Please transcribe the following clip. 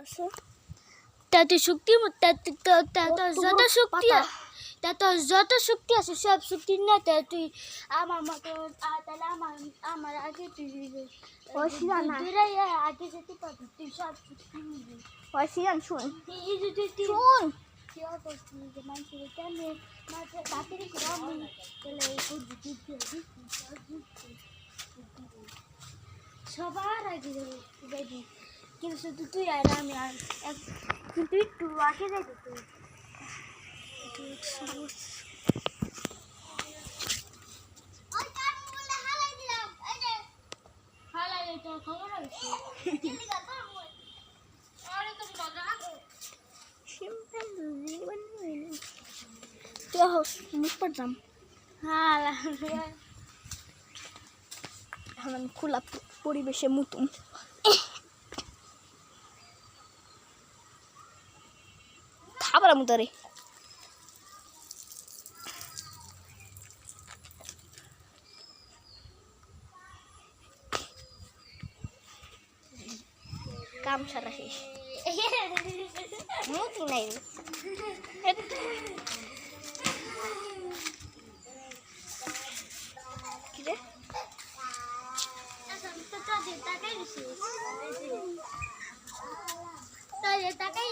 আছে তত শক্তি যত শক্তি আছে সব শক্তি না তুই আমার মতো তাহলে আমার আগে তুই আগে যেতে পারবি তুই সব শক্তি নিবি ওয়াসিয়ান শুন এই যে তুই শুন কি করছিস যে মানুষের কেমনে মাঝে তাড়াতাড়ি করে আমি তাহলে এই বুদ্ধি সবার আগে যাবি কিন্তু শুধু তুই আর আমি আর কিন্তু একটু আগে যাবি তুই খবর আছে মুখ পড়তাম এখন আমি খোলা পরিবেশে মুতুম খাবার মুতারে কাম সারা শেষ মুতি নাই কিরে তাকাই